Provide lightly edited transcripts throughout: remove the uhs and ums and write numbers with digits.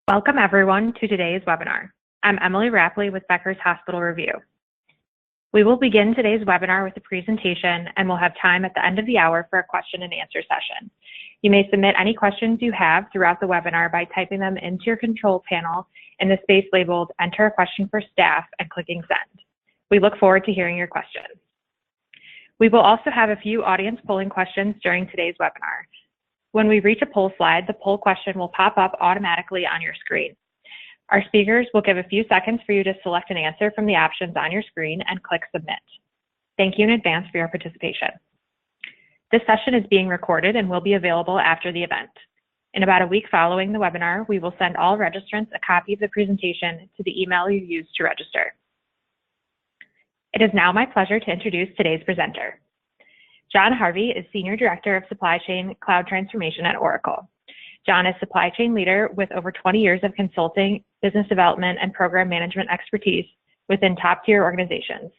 Welcome everyone to today's webinar. I'm Emily Rapley with Becker's Hospital Review. We will begin today's webinar with a presentation and we'll have time at the end of the hour for a question and answer session. You may submit any questions you have throughout the webinar by typing them into your control panel in the space labeled Enter a Question for Staff and clicking Send. We look forward to hearing your questions. We will also have a few audience polling questions during today's webinar. When we reach a poll slide, the poll question will pop up automatically on your screen. Our speakers will give a few seconds for you to select an answer from the options on your screen and click Submit. Thank you in advance for your participation. This session is being recorded and will be available after the event. In about a week following the webinar, we will send all registrants a copy of the presentation to the email you used to register. It is now my pleasure to introduce today's presenter. John Harvey is Senior Director of Supply Chain Cloud Transformation at Oracle. John is supply chain leader with over 20 years of consulting, business development, and program management expertise within top-tier organizations,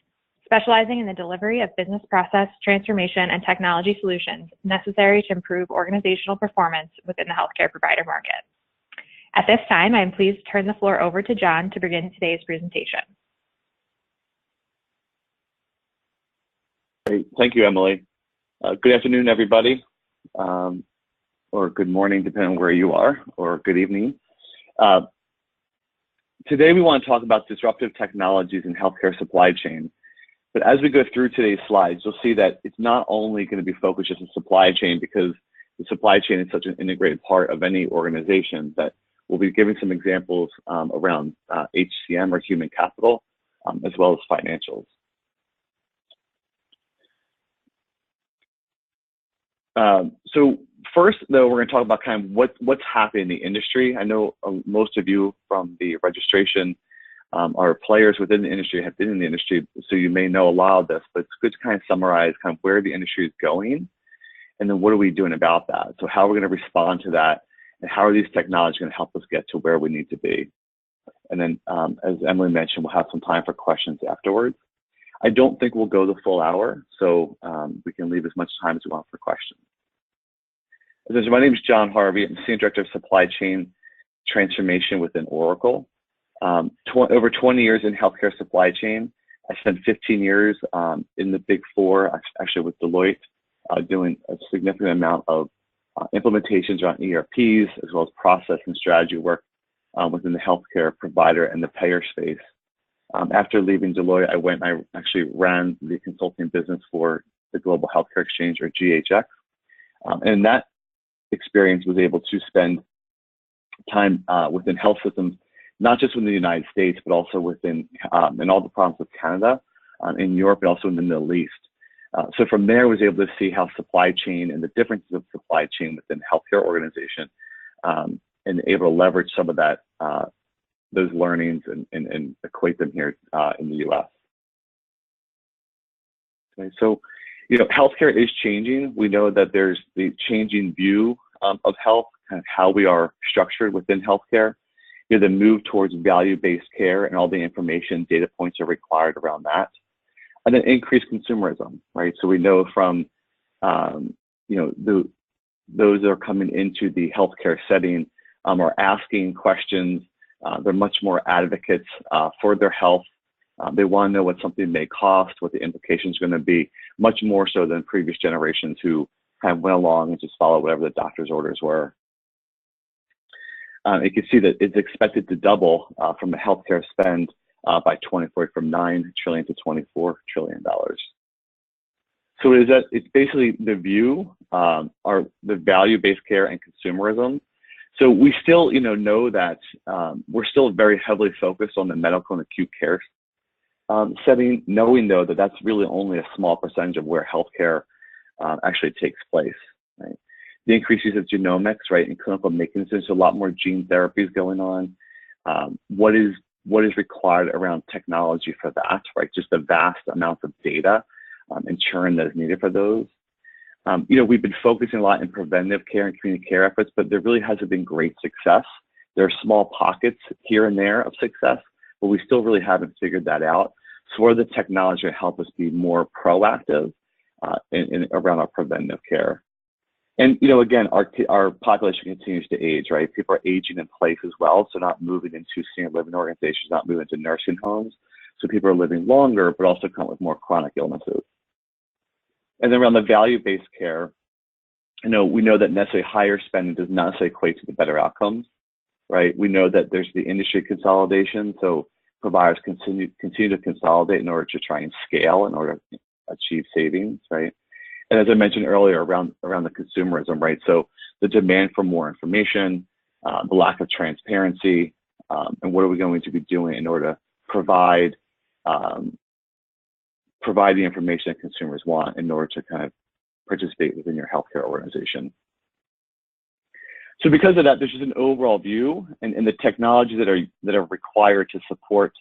specializing in the delivery of business process transformation and technology solutions necessary to improve organizational performance within the healthcare provider market. At this time, I am pleased to turn the floor over to John to begin today's presentation. Great. Thank you, Emily. Good afternoon, everybody, or good morning, depending on where you are, or good evening. Today, we want to talk about disruptive technologies in healthcare supply chain. But as we go through today's slides, you'll see that it's not only going to be focused just on supply chain, because the supply chain is such an integrated part of any organization, that we'll be giving some examples around HCM or human capital, as well as financials. So first, though, we're going to talk about kind of what's happening in the industry. I know most of you from the registration are players within the industry, have been in the industry, so you may know a lot of this, but it's good to kind of summarize kind of where the industry is going, and then what are we doing about that? So how are we going to respond to that, and how are these technologies going to help us get to where we need to be? And then, as Emily mentioned, we'll have some time for questions afterwards. I don't think we'll go the full hour, so we can leave as much time as we want for questions. My name is John Harvey. I'm Senior Director of Supply Chain Transformation within Oracle. Over 20 years in healthcare supply chain. I spent 15 years in the Big Four, actually with Deloitte, doing a significant amount of implementations around ERPs, as well as process and strategy work within the healthcare provider and the payer space. After leaving Deloitte, I actually ran the consulting business for the Global Healthcare Exchange, or GHX. And that experience was able to spend time within health systems, not just within the United States, but also within in all the provinces of Canada, in Europe, and also in the Middle East. So from there, I was able to see how supply chain and the differences of supply chain within healthcare organization, and able to leverage some of that those learnings and equate them here in the U.S. Okay, so, you know, healthcare is changing. We know that there's the changing view of health, kind of how we are structured within healthcare. You know, the move towards value-based care and all the information, data points are required around that. And then increased consumerism, right? So we know from, you know, those that are coming into the healthcare setting are asking questions. They're much more advocates for their health. They want to know what something may cost, what the implications are going to be, much more so than previous generations who kind of went along and just followed whatever the doctor's orders were. You can see that it's expected to double from the healthcare spend by 2040, from $9 trillion to $24 trillion. So it's basically the view, the value-based care and consumerism. So we still, you know that we're still very heavily focused on the medical and acute care setting, knowing though that that's really only a small percentage of where healthcare actually takes place. Right? The increased use of genomics, right, in clinical making, there's a lot more gene therapies going on. What is required around technology for that, right? Just the vast amounts of data and churn that is needed for those. You know, we've been focusing a lot in preventive care and community care efforts, but there really hasn't been great success. There are small pockets here and there of success, but we still really haven't figured that out. So where the technology will help us be more proactive around our preventive care. And again, our population continues to age, right? People are aging in place as well, so not moving into senior living organizations, not moving into nursing homes. So people are living longer, but also come with more chronic illnesses. And then around the value-based care, we know that necessarily higher spending does not necessarily equate to the better outcomes, right? We know that there's the industry consolidation, so providers continue to consolidate in order to try and scale in order to achieve savings, right? And as I mentioned earlier, around the consumerism, right? So the demand for more information, the lack of transparency, and what are we going to be doing in order to provide the information that consumers want in order to kind of participate within your healthcare organization. So because of that, there's just an overall view and the technologies that are required to support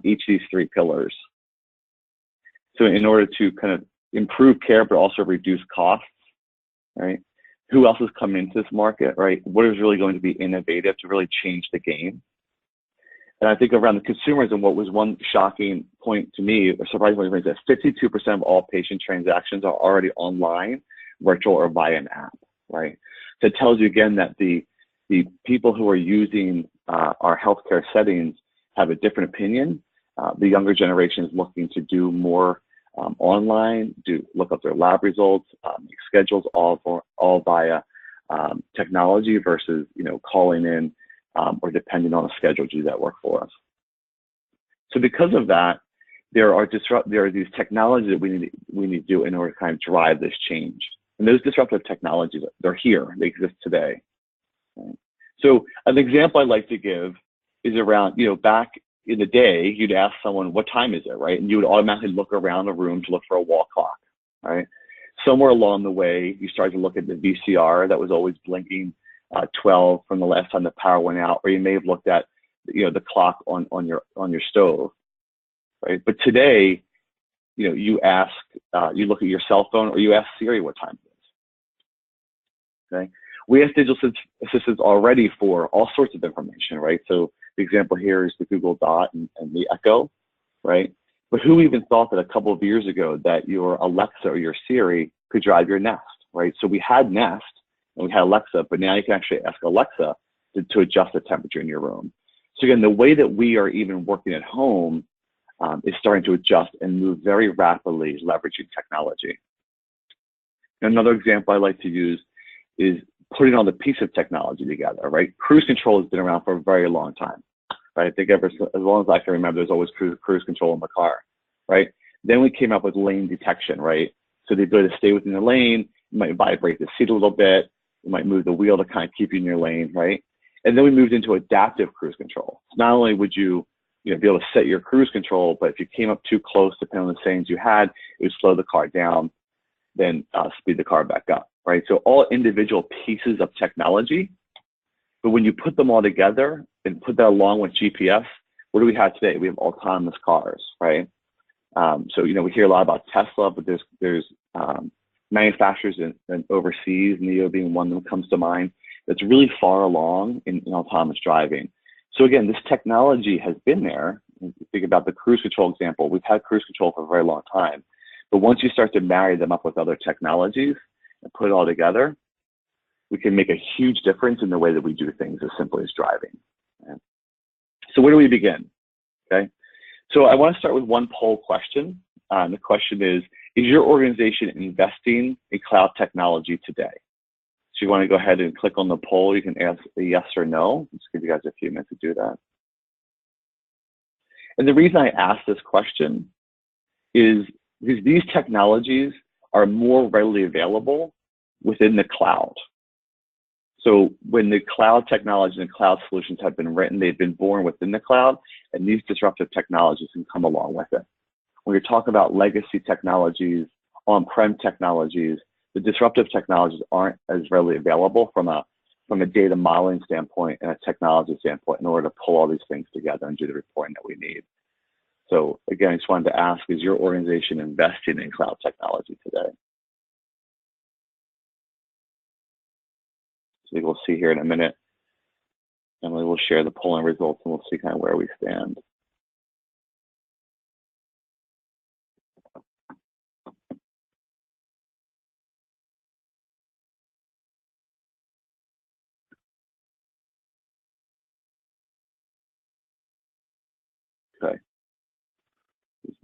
each of these three pillars. So in order to kind of improve care, but also reduce costs, right? Who else is coming into this market, right? What is really going to be innovative to really change the game? And I think around the consumers, and what was one shocking point to me, or surprisingly, is that 52% of all patient transactions are already online, virtual, or via an app, right? So it tells you again that the people who are using our healthcare settings have a different opinion. The younger generation is looking to do more online, look up their lab results, make schedules all via technology versus calling in or depending on a schedule to do that work for us. So because of that, there are these technologies that we need to do in order to kind of drive this change. And those disruptive technologies, they're here, they exist today. Right? So an example I like to give is around, back in the day, you'd ask someone, what time is it, right? And you would automatically look around the room to look for a wall clock, right? Somewhere along the way, you started to look at the VCR that was always blinking 12 from the last time the power went out, or you may have looked at, the clock on your stove, right? But today, you look at your cell phone, or you ask Siri what time it is, okay? We have digital assistants already for all sorts of information, right? So the example here is the Google Dot and the Echo, right? But who even thought that a couple of years ago that your Alexa or your Siri could drive your Nest, right? So we had Nest and we had Alexa, but now you can actually ask Alexa to adjust the temperature in your room. So again, the way that we are even working at home is starting to adjust and move very rapidly, leveraging technology. Another example I like to use is putting all the piece of technology together, right? Cruise control has been around for a very long time, right? I think as long as I can remember, there's always cruise control in the car, right? Then we came up with lane detection, right? So the ability to stay within the lane, you might vibrate the seat a little bit, you might move the wheel to kind of keep you in your lane, right? And then we moved into adaptive cruise control. So not only would you be able to set your cruise control, but if you came up too close, depending on the settings you had, it would slow the car down, then speed the car back up, right? So all individual pieces of technology, but when you put them all together and put that along with GPS, what do we have today? We have autonomous cars, right? So, we hear a lot about Tesla, but there's manufacturers in overseas, NIO being one that comes to mind, that's really far along in autonomous driving. So again, this technology has been there. Think about the cruise control example. We've had cruise control for a very long time. But once you start to marry them up with other technologies and put it all together, we can make a huge difference in the way that we do things as simply as driving. Okay? So where do we begin? Okay. So I want to start with one poll question. The question is your organization investing in cloud technology today? So you want to go ahead and click on the poll. You can answer a yes or no. Just give you guys a few minutes to do that. And the reason I ask this question is because these technologies are more readily available within the cloud. So when the cloud technologies and cloud solutions have been written, they've been born within the cloud, and these disruptive technologies can come along with it. When you're talking about legacy technologies, on-prem technologies, the disruptive technologies aren't as readily available from a data modeling standpoint and a technology standpoint in order to pull all these things together and do the reporting that we need. So again, I just wanted to ask, is your organization investing in cloud technology today? So we'll see here in a minute. Emily will share the polling results and we'll see kind of where we stand.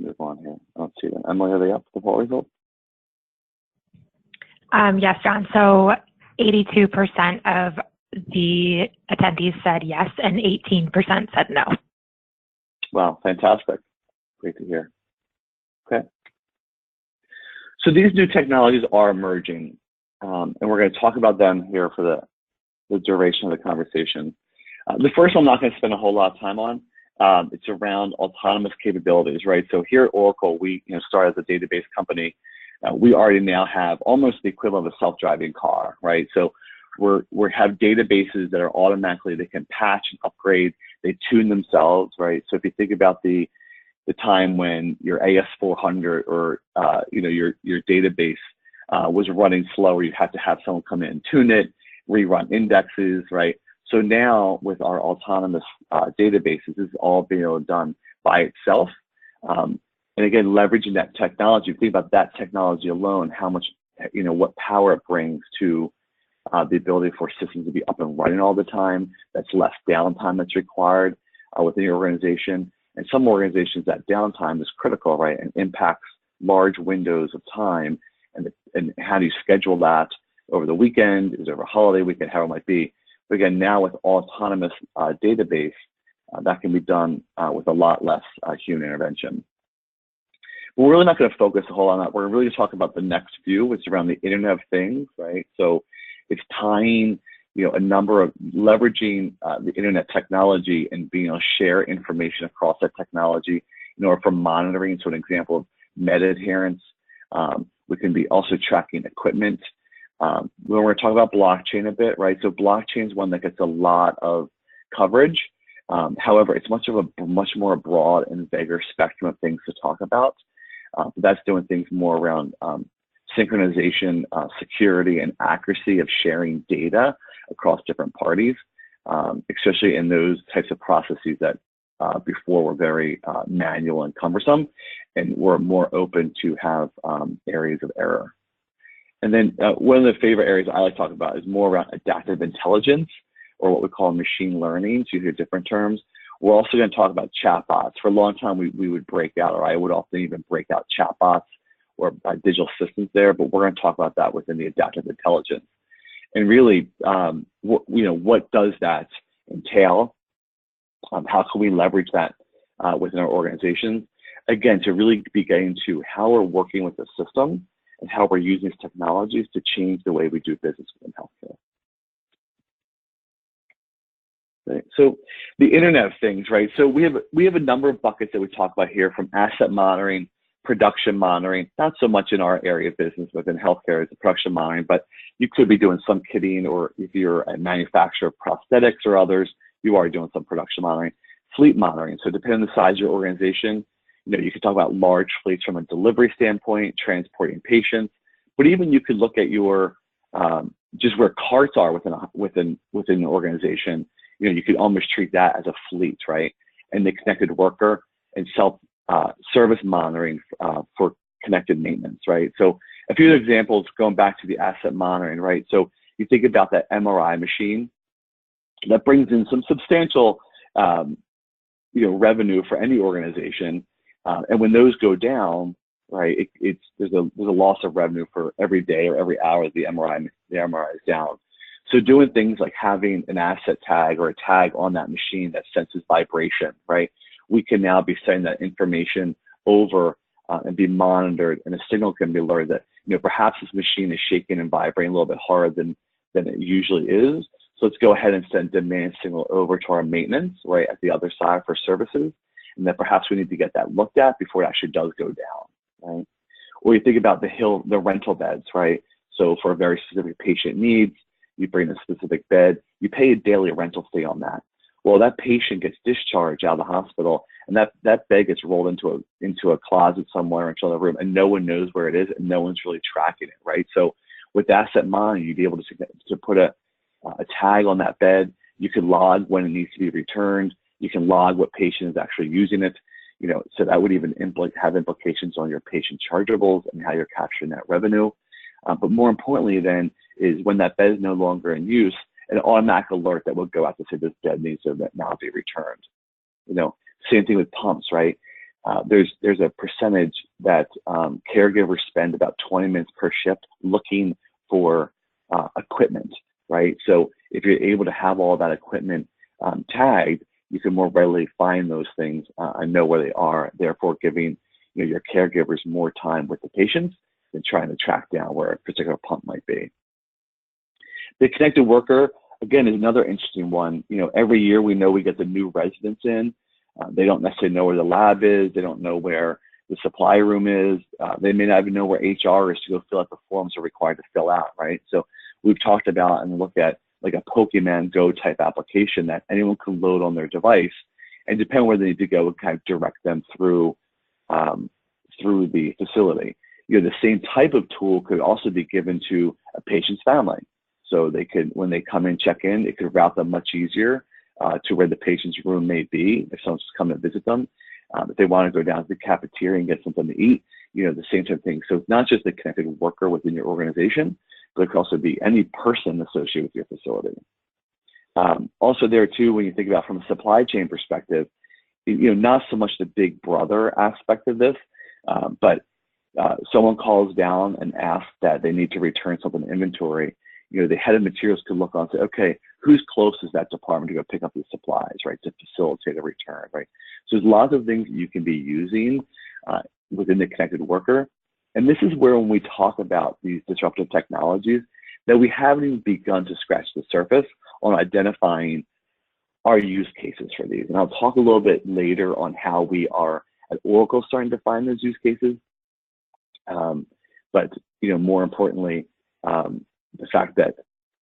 move on here. I don't see them. Emily, are they up, the poll results? Yes, John. So 82% of the attendees said yes, and 18% said no. Wow, fantastic. Great to hear. Okay. So these new technologies are emerging, and we're going to talk about them here for the duration of the conversation. The first one I'm not going to spend a whole lot of time on. It's around autonomous capabilities, right? So here at Oracle, we started as a database company. We already now have almost the equivalent of a self-driving car, right? So we have databases that are automatically, they can patch and upgrade, they tune themselves, right? So if you think about the time when your AS400 or your database was running slower, you had to have someone come in and tune it, rerun indexes, right? So now with our autonomous databases, this is all being done by itself. And again, leveraging that technology, think about that technology alone, how much, what power it brings to the ability for systems to be up and running all the time. That's less downtime that's required within your organization. And some organizations, that downtime is critical, right? And impacts large windows of time. And how do you schedule that over the weekend? Is it over a holiday weekend? How it might be. But again, now with autonomous database, that can be done with a lot less human intervention. But we're really not going to focus a whole lot on that. We're really going to talk about the next few, which is around the Internet of Things, right? So it's tying, a number of leveraging the internet technology and being able to share information across that technology, for monitoring. So an example of meta adherence. We can be also tracking equipment. When we're talking about blockchain a bit, right? So blockchain is one that gets a lot of coverage. However, it's much more broad and bigger spectrum of things to talk about. But that's doing things more around synchronization, security, and accuracy of sharing data across different parties, especially in those types of processes that before were very manual and cumbersome, and we're more open to have areas of error. And then one of the favorite areas I like to talk about is more around adaptive intelligence, or what we call machine learning. So you hear different terms. We're also going to talk about chatbots. For a long time, we would break out, or I would often even break out chatbots or digital assistants there, but we're going to talk about that within the adaptive intelligence. And really, what does that entail? How can we leverage that within our organizations? Again, to really be getting to how we're working with the system and how we're using these technologies to change the way we do business within healthcare. Right. So the Internet of Things, right? So we have a number of buckets that we talk about here, from asset monitoring, production monitoring, not so much in our area of business within healthcare as the production monitoring, but you could be doing some kitting, or if you're a manufacturer of prosthetics or others, you are doing some production monitoring. Fleet monitoring, so depending on the size of your organization, you could talk about large fleets from a delivery standpoint, transporting patients, but even you could look at your, just where carts are within an organization. You could almost treat that as a fleet, right? And the connected worker and self-service monitoring for connected maintenance, right? So a few examples going back to the asset monitoring, right? So you think about that MRI machine that brings in some substantial, revenue for any organization. And when those go down, right, there's a loss of revenue for every day or every hour the MRI is down. So doing things like having an asset tag or a tag on that machine that senses vibration, right? We can now be sending that information over and be monitored, and a signal can be alerted that, perhaps this machine is shaking and vibrating a little bit harder than it usually is. So let's go ahead and send demand signal over to our maintenance, right, at the other side for services, and that perhaps we need to get that looked at before it actually does go down, right? Or you think about the rental beds, right? So for a very specific patient needs, you bring a specific bed, you pay a daily rental fee on that. Well, that patient gets discharged out of the hospital, and that bed gets rolled into a closet somewhere, into another room, and no one knows where it is, and no one's really tracking it, right? So with asset monitoring, you'd be able to put a tag on that bed. You can log when it needs to be returned. You can log what patient is actually using it. So that would even have implications on your patient chargeables and how you're capturing that revenue. But more importantly then is when that bed is no longer in use, an automatic alert that will go out to say this bed needs to now be returned. Same thing with pumps, right? there's a percentage that caregivers spend about 20 minutes per shift looking for equipment, right? So if you're able to have all that equipment tagged, you can more readily find those things and know where they are, therefore giving your caregivers more time with the patients than trying to track down where a particular pump might be. The connected worker, again, is another interesting one. Every year we know we get the new residents in. They don't necessarily know where the lab is. They don't know where the supply room is. They may not even know where HR is to go fill out the forms they're required to fill out, right? So we've talked about and looked at like a Pokemon Go type application that anyone can load on their device, and depending on where they need to go, we kind of direct them through the facility. The same type of tool could also be given to a patient's family. So they could, when they come in, check in, it could route them much easier to where the patient's room may be if someone's coming to visit them. If they want to go down to the cafeteria and get something to eat, the same type of thing. So it's not just the connected worker within your organization, but it could also be any person associated with your facility. Also there too, when you think about from a supply chain perspective, not so much the big brother aspect of this, but someone calls down and asks that they need to return something to inventory. The head of materials could look on and say, okay, who's closest to that department to go pick up the supplies, right, to facilitate a return, right? So there's lots of things that you can be using within the connected worker. And this is where when we talk about these disruptive technologies, that we haven't even begun to scratch the surface on identifying our use cases for these. And I'll talk a little bit later on how we are at Oracle starting to find those use cases. But more importantly, the fact that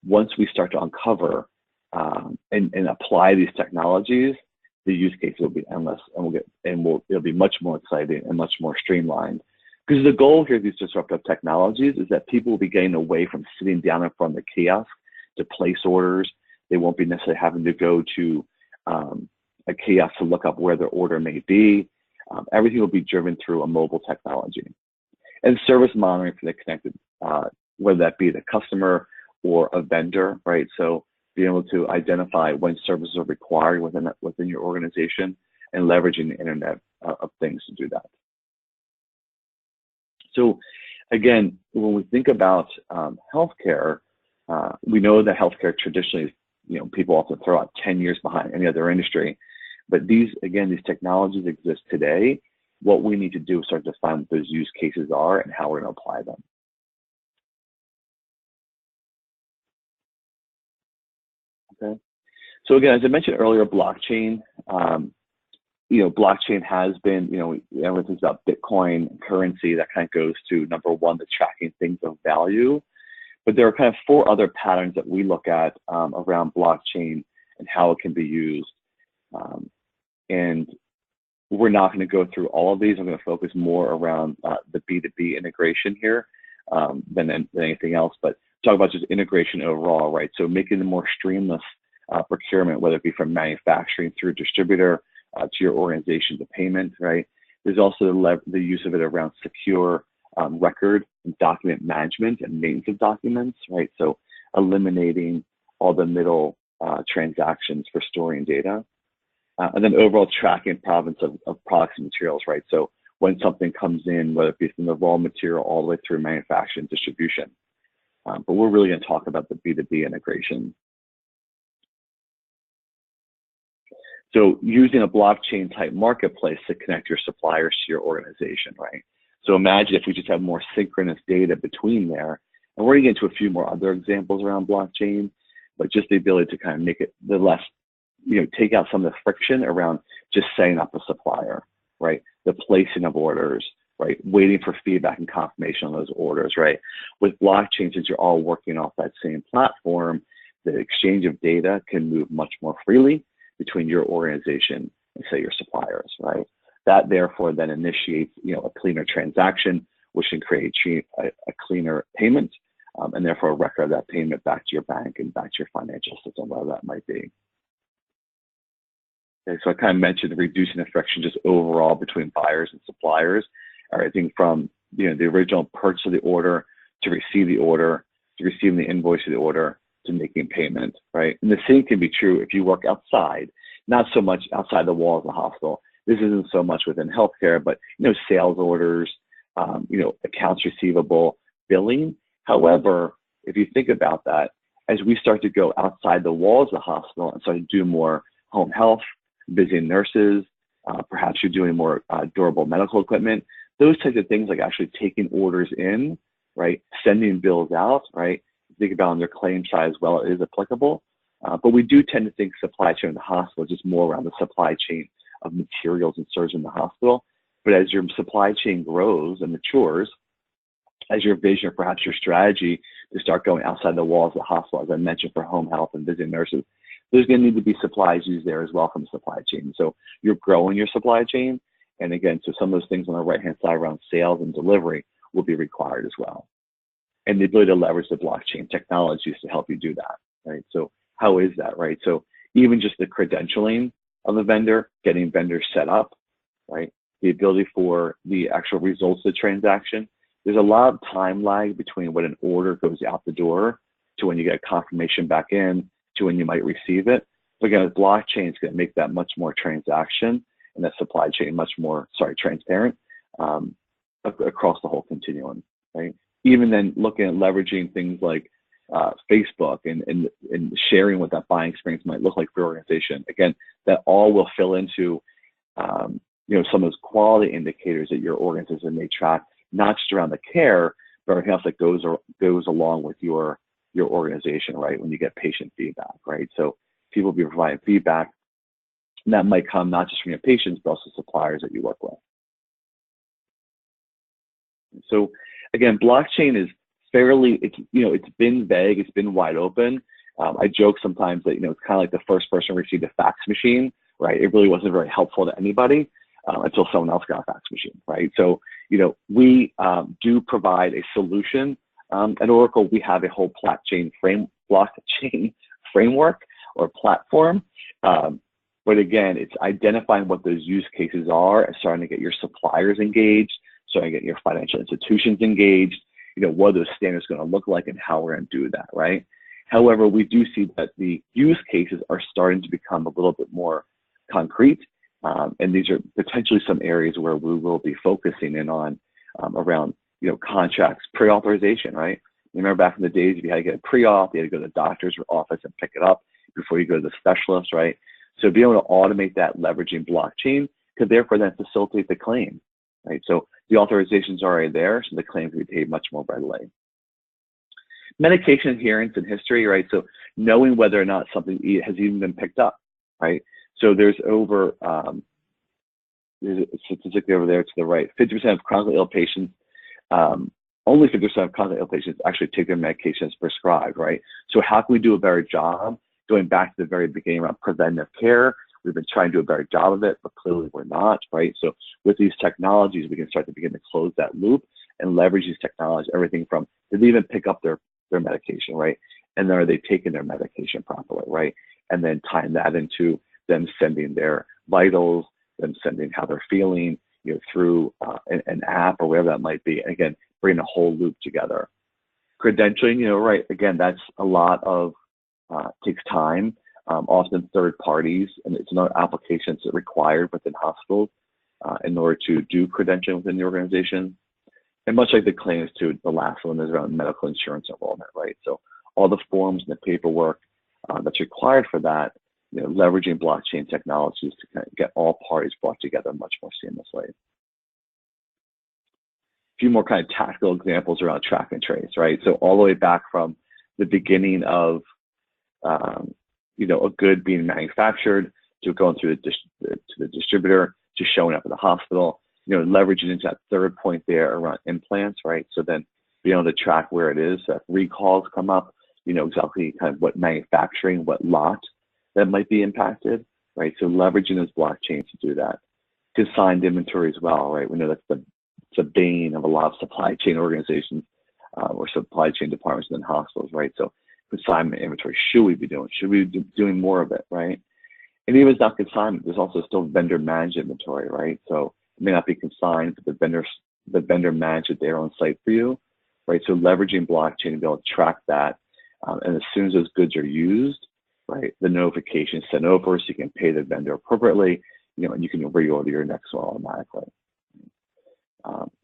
once we start to uncover and apply these technologies, the use cases will be endless, and it'll be much more exciting and much more streamlined. Because the goal here of these disruptive technologies is that people will be getting away from sitting down in front of the kiosk to place orders. They won't be necessarily having to go to a kiosk to look up where their order may be. Everything will be driven through a mobile technology. And service monitoring for the connected, whether that be the customer or a vendor, right? So being able to identify when services are required within your organization and leveraging the Internet of Things to do that. So again, when we think about healthcare, we know that healthcare traditionally, people often throw out 10 years behind any other industry. But these technologies exist today. What we need to do is start to find what those use cases are and how we're going to apply them. Okay. So again, as I mentioned earlier, blockchain, blockchain has been, everything's about Bitcoin currency. That kind of goes to number one, the tracking things of value. But there are kind of four other patterns that we look at around blockchain and how it can be used. And we're not going to go through all of these. I'm going to focus more around the B2B integration here than anything else, but talk about just integration overall, right? So making the more streamless procurement, whether it be from manufacturing through distributor to your organization to payment, right? There's also the use of it around secure record and document management and maintenance of documents, right? So eliminating all the middle transactions for storing data. And then overall tracking provenance of products and materials, right? So when something comes in, whether it be from the raw material all the way through manufacturing and distribution. But we're really going to talk about the B2B integration. So using a blockchain type marketplace to connect your suppliers to your organization, right? So imagine if we just have more synchronous data between there. And we're going to get into a few more other examples around blockchain, but just the ability to kind of make it the less, take out some of the friction around just setting up a supplier, right? The placing of orders, right? Waiting for feedback and confirmation on those orders, right? With blockchain, since you're all working off that same platform, the exchange of data can move much more freely between your organization and say your suppliers, right? That therefore then initiates, a cleaner transaction, which can create a cleaner payment, and therefore a record of that payment back to your bank and back to your financial system, whatever that might be. Okay, so I kind of mentioned reducing the friction just overall between buyers and suppliers, everything from the original purchase of the order to receive the order, to receiving the invoice of the order, to making payment, right? And the same can be true if you work outside, not so much outside the walls of the hospital, This isn't so much within healthcare, but sales orders, accounts receivable, billing. However, if you think about that, as we start to go outside the walls of the hospital and start to do more home health, visiting nurses, perhaps you're doing more durable medical equipment, those types of things, like actually taking orders in, right, sending bills out, right, think about on their claim side as well, it is applicable. But we do tend to think supply chain in the hospital, just more around the supply chain of materials and services in the hospital. But as your supply chain grows and matures, as your vision or perhaps your strategy to start going outside the walls of the hospital, as I mentioned, for home health and visiting nurses, there's going to need to be supplies used there as well from the supply chain. So you're growing your supply chain. And again, so some of those things on the right-hand side around sales and delivery will be required as well. And the ability to leverage the blockchain technologies to help you do that, right? So how is that, right? So even just the credentialing of the vendor, getting vendors set up, right? The ability for the actual results of the transaction. There's a lot of time lag between when an order goes out the door to when you get confirmation back in to when you might receive it. But again, the blockchain is going to make that much more transaction and that supply chain much more, transparent across the whole continuum, right? Even then looking at leveraging things like Facebook and sharing what that buying experience might look like for your organization. Again, that all will fill into some of those quality indicators that your organization may track, not just around the care, but everything else that goes along with your organization, right? When you get patient feedback, right? So people will be providing feedback, and that might come not just from your patients, but also suppliers that you work with. So again, blockchain is fairly, it's been vague, it's been wide open. I joke sometimes that, it's kind of like the first person received a fax machine, right? It really wasn't very helpful to anybody until someone else got a fax machine, right? So, we do provide a solution. At Oracle, we have a whole blockchain framework or platform. But again, it's identifying what those use cases are and starting to get your suppliers engaged, starting to get your financial institutions engaged, what are those standards going to look like and how we're going to do that, right? However, we do see that the use cases are starting to become a little bit more concrete. And these are potentially some areas where we will be focusing in on around, contracts, pre-authorization, right? Remember back in the days, if you had to get a pre-auth, you had to go to the doctor's office and pick it up before you go to the specialist, right? So being able to automate that leveraging blockchain could therefore then facilitate the claim, right? So the authorization's already there, so the claim can be paid much more readily. Medication adherence and history, right? So knowing whether or not something has even been picked up, right? So there's a statistic over there to the right, 50% of chronically ill patients, only 50% of chronically ill patients actually take their medication as prescribed, right? So how can we do a better job? Going back to the very beginning around preventive care, we've been trying to do a better job of it, but clearly we're not, right? So with these technologies, we can start to begin to close that loop and leverage these technologies, everything from, did they even pick up their medication, right? And then are they taking their medication properly, right? And then tying that into them sending their vitals, them sending how they're feeling, through an app or whatever that might be. And again, bring a whole loop together. Credentialing, right? Again, that's a lot of, takes time, often third parties, and it's another application that's required within hospitals in order to do credentialing within the organization. And much like the claims too, the last one is around medical insurance enrollment, right? So all the forms and the paperwork that's required for that, leveraging blockchain technologies to kind of get all parties brought together much more seamlessly. A few more kind of tactical examples around track and trace, right? So all the way back from the beginning of, a good being manufactured to going through the distributor to showing up at the hospital, leveraging into that third point there around implants, right? So then being able to track where it is, so if recalls come up, exactly kind of what manufacturing, what lot that might be impacted, right? So leveraging those blockchains to do that. Consigned inventory as well, right? We know that's the bane of a lot of supply chain organizations or supply chain departments within hospitals, right? So consignment inventory, should we be doing more of it, right? And even if it's not consignment, there's also still vendor managed inventory, right? So it may not be consigned, but the vendor managed at their own site for you, right? So leveraging blockchain to be able to track that. And as soon as those goods are used, right, the notification is sent over so you can pay the vendor appropriately. and you can reorder your next one automatically.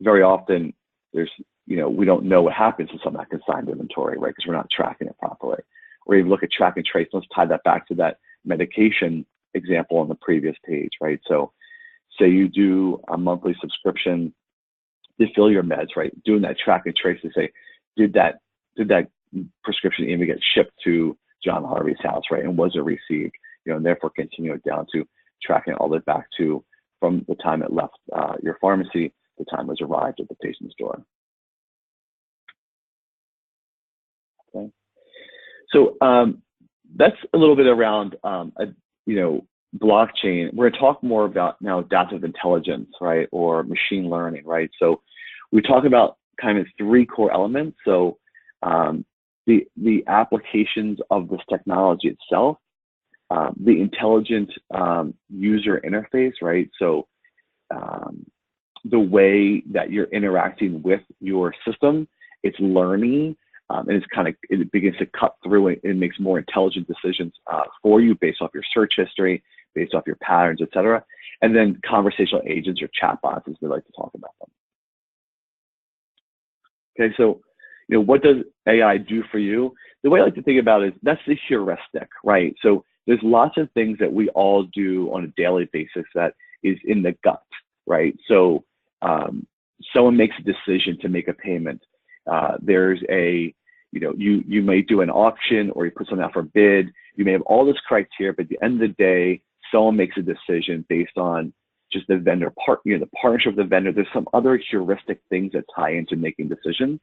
Very often, there's, we don't know what happens with some unconsigned inventory, right? Because we're not tracking it properly. Or even look at track and trace. Let's tie that back to that medication example on the previous page, right? So say you do a monthly subscription to fill your meds, right? Doing that track and trace to say, did that prescription even get shipped to John Harvey's house, right? And was it received? And therefore continue it down to tracking it all the way back to from the time it left your pharmacy, the time it was arrived at the patient's door. Okay. So that's a little bit around, blockchain. We're going to talk more about now adaptive intelligence, right, or machine learning, right? So we talk about kind of three core elements. So the applications of this technology itself, the intelligent user interface, right? So the way that you're interacting with your system, it's learning, and it begins to cut through it and makes more intelligent decisions for you based off your search history, based off your patterns, et cetera. And then conversational agents or chatbots, as we like to talk about them. Okay, so what does AI do for you? The way I like to think about it is that's the heuristic, right? So there's lots of things that we all do on a daily basis that is in the gut, right? So someone makes a decision to make a payment. There's you may do an auction or you put something out for bid. You may have all this criteria, but at the end of the day, someone makes a decision based on just the vendor the partnership of the vendor. There's some other heuristic things that tie into making decisions.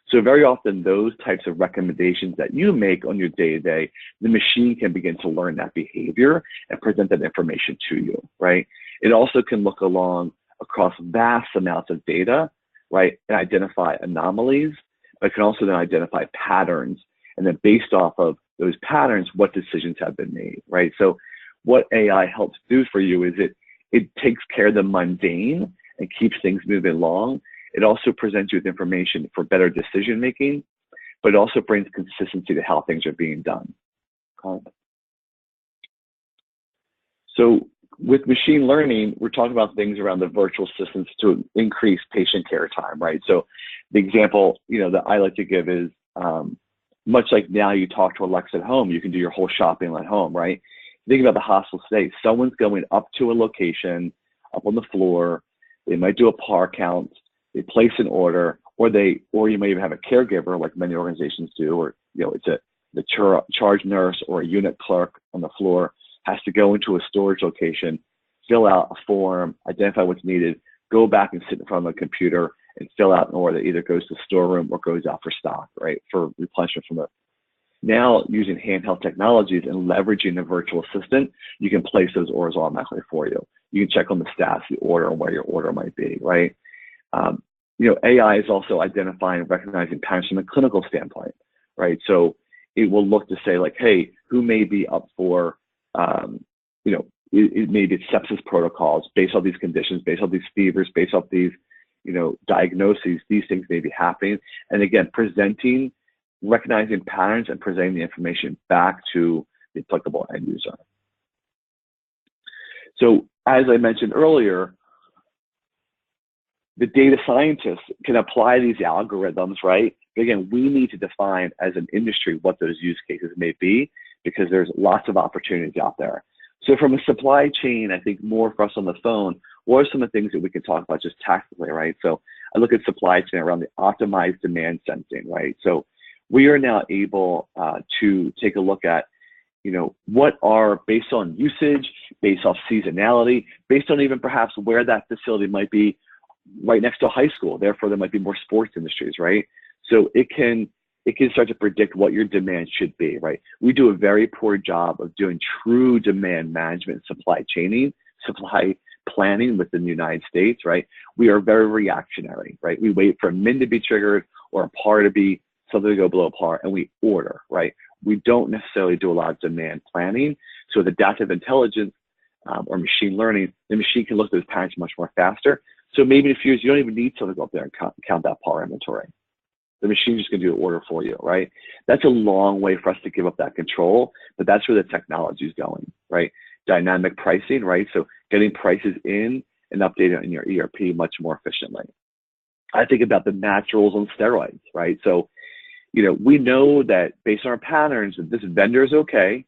So very often those types of recommendations that you make on your day-to-day, the machine can begin to learn that behavior and present that information to you, right? It also can look across vast amounts of data, right, and identify anomalies, but it can also then identify patterns, and then based off of those patterns, what decisions have been made, right? So what AI helps do for you is it takes care of the mundane and keeps things moving along. It also presents you with information for better decision making, but it also brings consistency to how things are being done. Okay. So with machine learning, we're talking about things around the virtual assistants to increase patient care time, right? So the example, that I like to give is much like now you talk to Alexa at home, you can do your whole shopping at home, right? Think about the hospital today. Someone's going up to a location, up on the floor. They might do a par count. They place an order, or you may even have a caregiver, like many organizations do, or it's the charge nurse or a unit clerk on the floor has to go into a storage location, fill out a form, identify what's needed, go back and sit in front of a computer and fill out an order that either goes to the storeroom or goes out for stock, right, for replenishment from it. Now, using handheld technologies and leveraging the virtual assistant, you can place those orders automatically for you. You can check on the status of the order and where your order might be, right? AI is also identifying and recognizing patterns from a clinical standpoint, right? So it will look to say, like, hey, who may be up for, it may be sepsis protocols based on these conditions, based on these fevers, based off these, diagnoses, these things may be happening. And again, recognizing patterns and presenting the information back to the applicable end user. So as I mentioned earlier, the data scientists can apply these algorithms, right? But again, we need to define as an industry what those use cases may be, because there's lots of opportunities out there. So from a supply chain, I think more for us on the phone, what are some of the things that we can talk about just tactically, right? So I look at supply chain around the optimized demand sensing, right? So we are now able to take a look at, what are, based on usage, based off seasonality, based on even perhaps where that facility might be right next to a high school. Therefore, there might be more sports industries, right? So it can start to predict what your demand should be, right? We do a very poor job of doing true demand management, supply planning within the United States, right? We are very reactionary, right? We wait for a min to be triggered or a par to be something to go below par, and we order, right? We don't necessarily do a lot of demand planning. So with adaptive intelligence or machine learning, the machine can look at those patterns much more faster. So maybe in a few years, you don't even need someone to go up there and count that par inventory. The machine's just going to do the order for you, right? That's a long way for us to give up that control, but that's where the technology is going, right? Dynamic pricing, right? So getting prices in and updating in your ERP much more efficiently. I think about the naturals on steroids, right? So, we know that based on our patterns that this vendor is okay.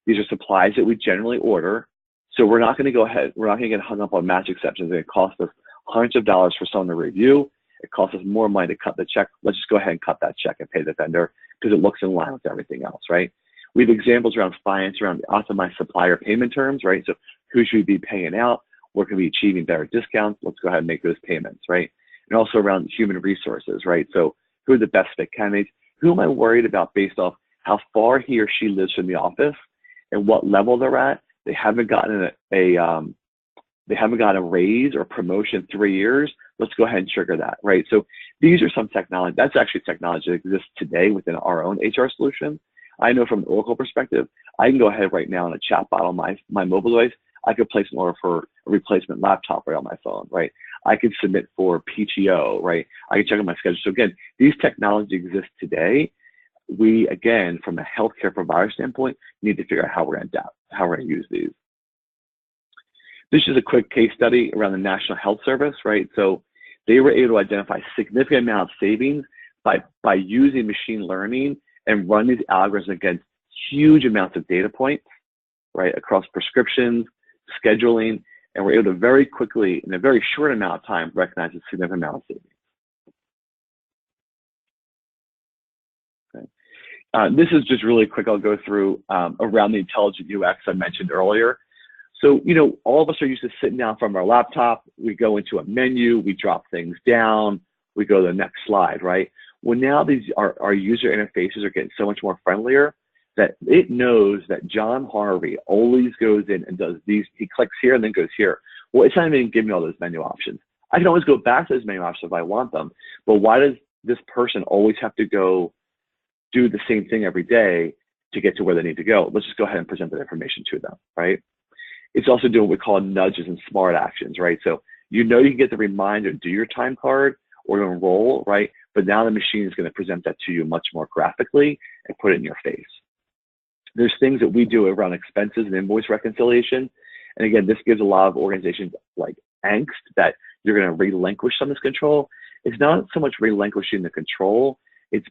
These are supplies that we generally order. So we're not going to go ahead, we're not going to get hung up on match exceptions. It costs us hundreds of dollars for someone to review. It costs us more money to cut the check. Let's just go ahead and cut that check and pay the vendor because it looks in line with everything else, right? We have examples around finance, around optimized supplier payment terms, right? So who should we be paying out? Where can we be achieving better discounts? Let's go ahead and make those payments, right? And also around human resources, right? So who are the best fit candidates? Who am I worried about based off how far he or she lives from the office and what level they're at? They haven't gotten a raise or promotion in 3 years. Let's go ahead and trigger that, right? So these are some technology. That's actually technology that exists today within our own HR solution. I know from an Oracle perspective, I can go ahead right now on a chatbot on my mobile device. I could place an order for a replacement laptop right on my phone, right? I could submit for PTO, right? I can check on my schedule. So again, these technologies exist today. We, again, from a healthcare provider standpoint, need to figure out how we're going to adapt, how we're going to use these. This is a quick case study around the National Health Service, right? So they were able to identify significant amount of savings by using machine learning and run these algorithms against huge amounts of data points, right, across prescriptions, scheduling, and we're able to very quickly, in a very short amount of time, recognize a significant amount of savings. Okay. This is just really quick. I'll go through around the intelligent UX I mentioned earlier. So, all of us are used to sitting down from our laptop. We go into a menu, we drop things down, we go to the next slide, right? Well, now our user interfaces are getting so much more friendlier that it knows that John Harvey always goes in and does these. He clicks here and then goes here. Well, it's not even giving me all those menu options. I can always go back to those menu options if I want them. But why does this person always have to go do the same thing every day to get to where they need to go? Let's just go ahead and present that information to them, right? It's also doing what we call nudges and smart actions, right? So you can get the reminder to do your time card or to enroll, right? But now the machine is going to present that to you much more graphically and put it in your face. There's things that we do around expenses and invoice reconciliation. And again, this gives a lot of organizations like angst that you're going to relinquish some of this control. It's not so much relinquishing the control, it's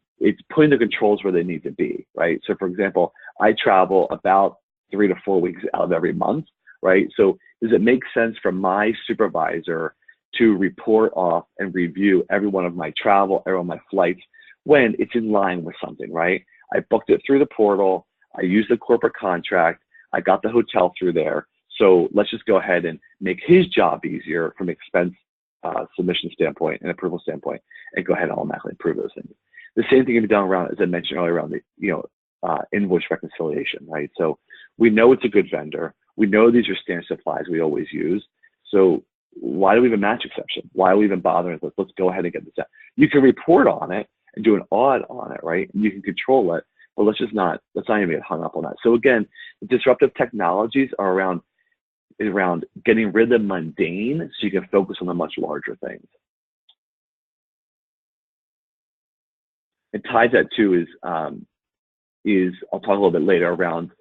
putting the controls where they need to be, right? So for example, I travel about 3 to 4 weeks out of every month, right? So does it make sense for my supervisor to report off and review every one of my travel, every one of my flights when it's in line with something, right? I booked it through the portal. I used the corporate contract. I got the hotel through there. So let's just go ahead and make his job easier from expense submission standpoint and approval standpoint, and go ahead and automatically approve those things. The same thing can be done around, as I mentioned earlier, around the invoice reconciliation, right? So we know it's a good vendor. We know these are standard supplies we always use. So why do we have a match exception? Why are we even bothering? Let's go ahead and get this out. You can report on it and do an audit on it, right? And you can control it, but let's not even get hung up on that. So again, the disruptive technologies are around getting rid of the mundane so you can focus on the much larger things. And tied that too is I'll talk a little bit later around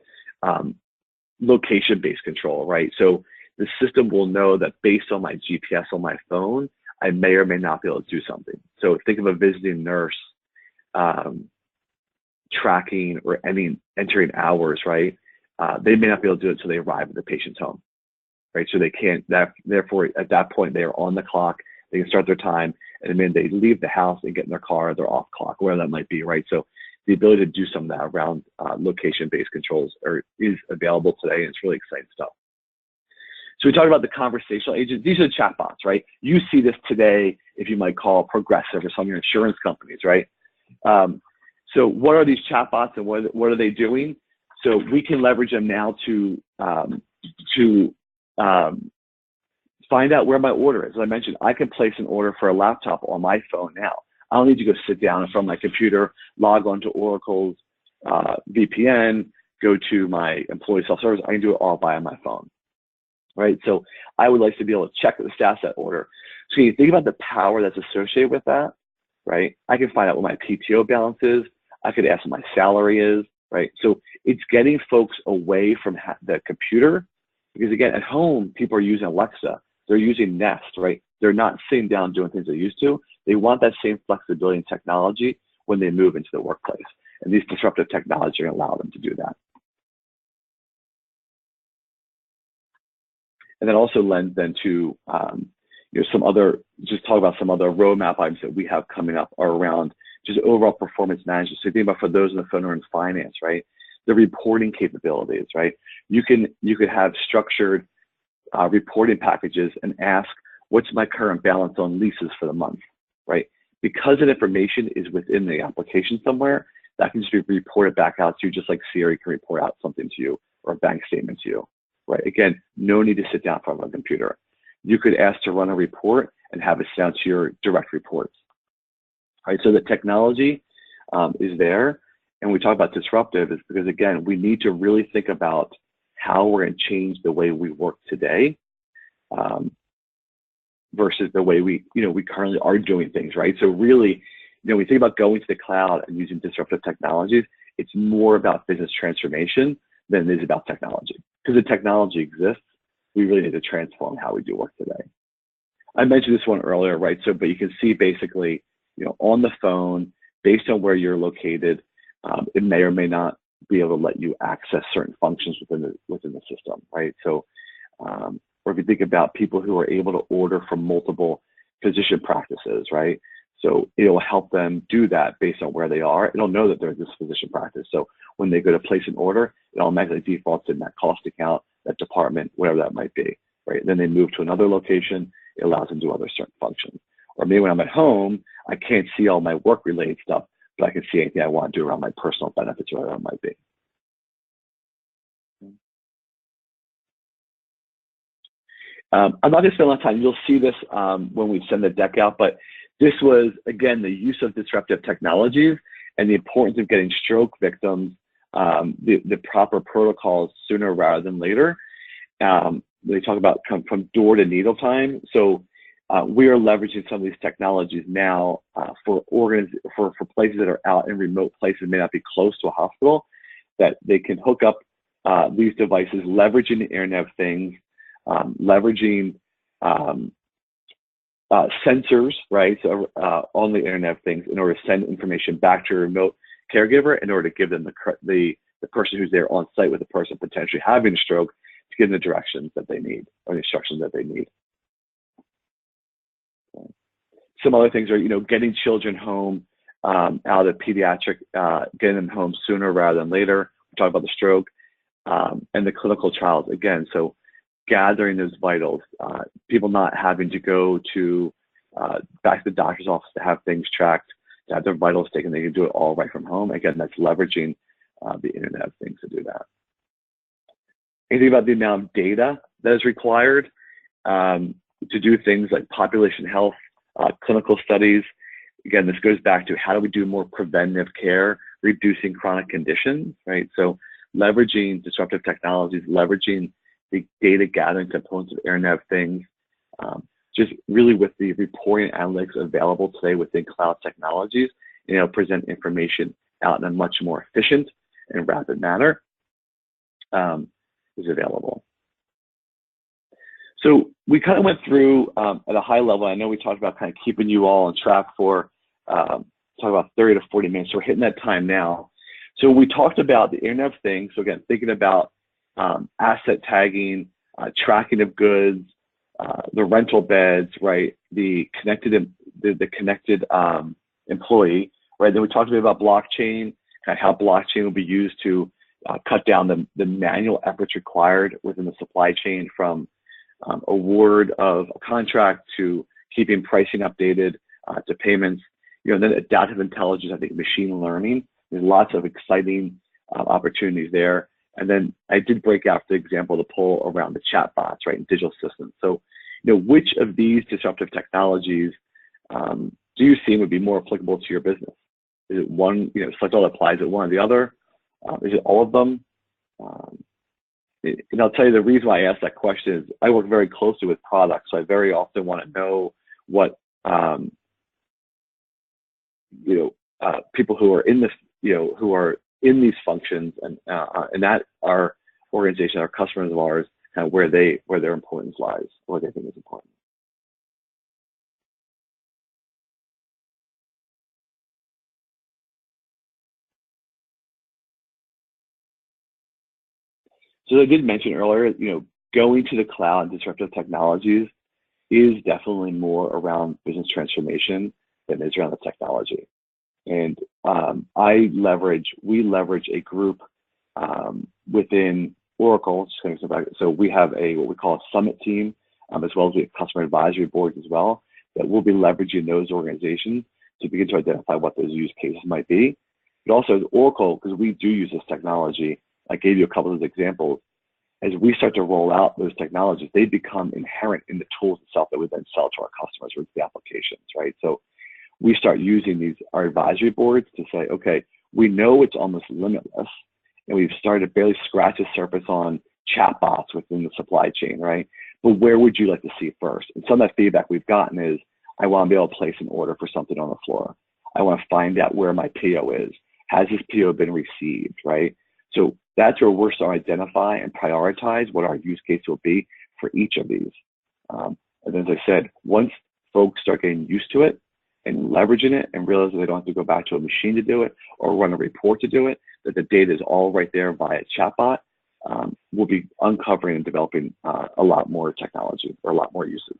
location-based control, right? So the system will know that based on my GPS on my phone, I may or may not be able to do something. So think of a visiting nurse tracking or entering hours, right? They may not be able to do it until they arrive at the patient's home, right? So they can't, therefore at that point, they are on the clock, they can start their time, and the minute they leave the house and get in their car, they're off clock, whatever that might be, right? So the ability to do some of that around location-based controls is available today, and it's really exciting stuff. So we talked about the conversational agents. These are the chatbots, right? You see this today if you might call Progressive or some of your insurance companies, right? So what are these chatbots and what are they doing? So we can leverage them now to find out where my order is. As I mentioned, I can place an order for a laptop on my phone now. I don't need to go sit down in front of my computer, log on to Oracle's VPN, go to my employee self-service. I can do it all via my phone, right? So I would like to be able to check the status of that order. So you think about the power that's associated with that, right? I can find out what my PTO balance is. I could ask what my salary is, right? So it's getting folks away from the computer Because again, at home, people are using Alexa, they're using Nest, right? They're not sitting down doing things they're used to. They want that same flexibility and technology when they move into the workplace. And these disruptive technologies are going to allow them to do that. And then also lends then to some other, just talk about some other roadmap items that we have coming up are around just overall performance management. So think about for those in the phone who are in finance, right? The reporting capabilities, right? You could have structured reporting packages and ask, what's my current balance on leases for the month, right? Because that information is within the application somewhere, that can just be reported back out to you, just like Siri can report out something to you or a bank statement to you, right? Again, no need to sit down in front of a computer. You could ask to run a report and have it sent to your direct reports, right? So the technology is there. And we talk about disruptive is because, again, we need to really think about how we're going to change the way we work today versus the way we currently are doing things, right? So really, when we think about going to the cloud and using disruptive technologies, it's more about business transformation than it is about technology. Because the technology exists, we really need to transform how we do work today. I mentioned this one earlier, right? So, but you can see basically, on the phone, based on where you're located, it may or may not be able to let you access certain functions within the system, right? So, or if you think about people who are able to order from multiple physician practices, right? So it will help them do that based on where they are. It'll know that there's this physician practice. So when they go to place an order, it automatically defaults in that cost account, that department, whatever that might be, right? Then they move to another location, it allows them to do other certain functions. Or maybe when I'm at home, I can't see all my work-related stuff, but I can see anything I want to do around my personal benefits or whatever it might be. I'm not going to spend a lot of time. You'll see this when we send the deck out, but this was, again, the use of disruptive technologies and the importance of getting stroke victims the proper protocols sooner rather than later. They talk about from door to needle time. So we are leveraging some of these technologies now for places that are out in remote places, may not be close to a hospital, that they can hook up these devices, leveraging the Internet of Things, leveraging sensors, right, so, on the Internet of Things in order to send information back to a remote caregiver in order to give them the person who's there on site with the person potentially having a stroke to give them the directions that they need or the instructions that they need. Some other things are, getting children home out of pediatric, getting them home sooner rather than later. We talk about the stroke and the clinical trials again. So gathering those vitals, people not having to go to back to the doctor's office to have things tracked, to have their vitals taken. They can do it all right from home. Again, that's leveraging the Internet of Things to do that. Anything about the amount of data that is required to do things like population health, clinical studies. Again, this goes back to how do we do more preventive care, reducing chronic conditions, right? So leveraging disruptive technologies, leveraging the data gathering components of Internet of Things, just really with the reporting analytics available today within cloud technologies, present information out in a much more efficient and rapid manner is available. So we kind of went through at a high level. I know we talked about kind of keeping you all on track for talk about 30 to 40 minutes. So we're hitting that time now. So we talked about the Internet of Things. So again, thinking about asset tagging, tracking of goods, the rental beds, right? The connected employee, right? Then we talked a bit about blockchain, kind of how blockchain will be used to cut down the manual efforts required within the supply chain from award of a contract to keeping pricing updated to payments. Then adaptive intelligence, I think machine learning. There's lots of exciting opportunities there. And then I did break out the example of the poll around the chatbots, right, and digital assistants. So, which of these disruptive technologies do you see would be more applicable to your business? Is it one, select all that applies at one or the other? Is it all of them? And I'll tell you the reason why I asked that question is I work very closely with products, so I very often want to know what people who are in this, who are in these functions and that our organization, our customers of ours, kind of where their importance lies, what they think is important. So I did mention earlier, going to the cloud and disruptive technologies is definitely more around business transformation than it is around the technology. And we leverage a group within Oracle. So we have what we call a summit team, as well as we have customer advisory boards as well, that we'll be leveraging those organizations to begin to identify what those use cases might be. But also as Oracle, because we do use this technology, I gave you a couple of examples. As we start to roll out those technologies, they become inherent in the tools itself that we then sell to our customers with the applications, right? So we start using our advisory boards to say, okay, we know it's almost limitless, and we've started to barely scratch the surface on chatbots within the supply chain, right? But where would you like to see first? And some of that feedback we've gotten is, I want to be able to place an order for something on the floor. I want to find out where my PO is. Has this PO been received, right? So that's where we're starting to identify and prioritize what our use case will be for each of these. And as I said, once folks start getting used to it and leveraging it and realize that they don't have to go back to a machine to do it or run a report to do it, that the data is all right there via chatbot, we'll be uncovering and developing a lot more technology or a lot more uses.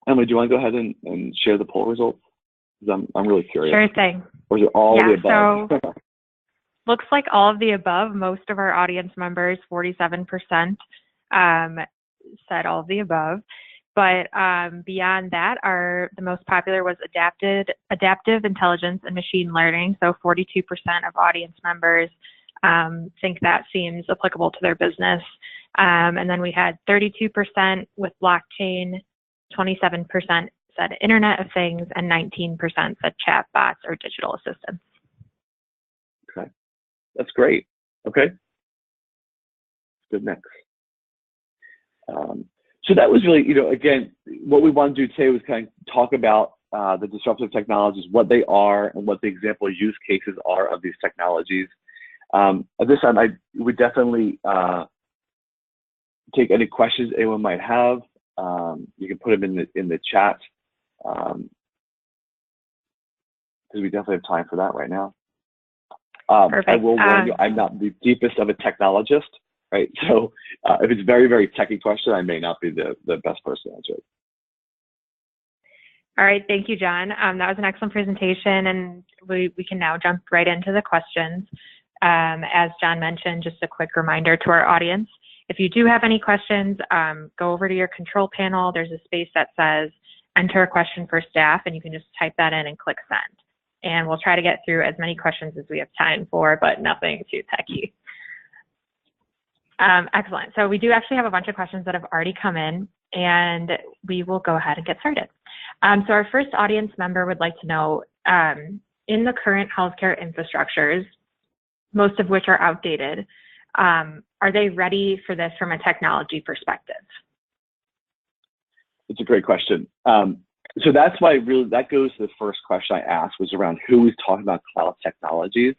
Emily, do you want to go ahead and share the poll results? I'm really curious. Sure thing. Or is it all the above? So looks like all of the above. Most of our audience members, 47%, said all of the above. But beyond that, the most popular was adaptive intelligence and machine learning. So 42% of audience members think that seems applicable to their business. And then we had 32% with blockchain, 27% said Internet of Things, and 19% said chatbots or digital assistants. Okay, that's great. Okay, good next. So that was really, again, what we want to do today was kind of talk about the disruptive technologies, what they are, and what the example use cases are of these technologies. At this time, I would definitely take any questions anyone might have. You can put them in the chat, because we definitely have time for that right now. Perfect. I will warn you, I'm not the deepest of a technologist, right? So if it's very, very techy question, I may not be the best person to answer it. All right, thank you, John. That was an excellent presentation, and we can now jump right into the questions. As John mentioned, just a quick reminder to our audience, if you do have any questions, go over to your control panel. There's a space that says enter a question for staff, and you can just type that in and click send. And we'll try to get through as many questions as we have time for, but nothing too techy. Excellent. So we do actually have a bunch of questions that have already come in, and we will go ahead and get started. So our first audience member would like to know, in the current healthcare infrastructures, most of which are outdated, are they ready for this from a technology perspective? It's a great question. So that's why that goes to the first question I asked, was around who is talking about cloud technologies.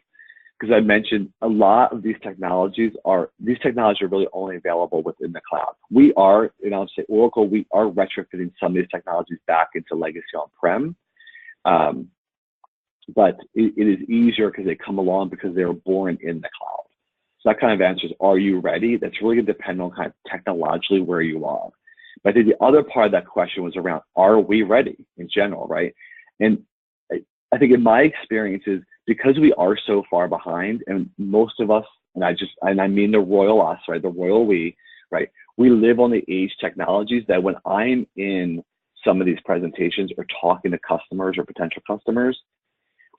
Because I mentioned a lot of these technologies are really only available within the cloud. We are, and I'll say Oracle, we are retrofitting some of these technologies back into legacy on-prem. But it is easier because they come along because they were born in the cloud. So that kind of answers, are you ready? That's really going to depend on kind of technologically where you are. But I think the other part of that question was around, are we ready in general, right? And I think in my experiences, because we are so far behind, and most of us, and I mean the royal us, right, the royal we, right, we live on the age technologies that when I'm in some of these presentations or talking to customers or potential customers,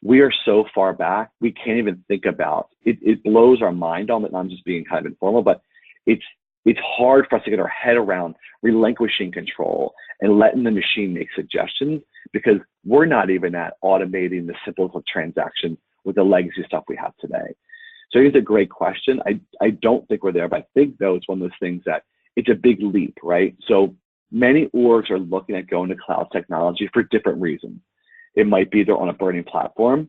we are so far back, we can't even think about it. It blows our mind on it, and I'm just being kind of informal, but it's hard for us to get our head around relinquishing control and letting the machine make suggestions, because we're not even at automating the simplest of transactions with the legacy stuff we have today. So it's a great question. I don't think we're there, but I think though it's one of those things that it's a big leap, right? So many orgs are looking at going to cloud technology for different reasons. It might be they're on a burning platform.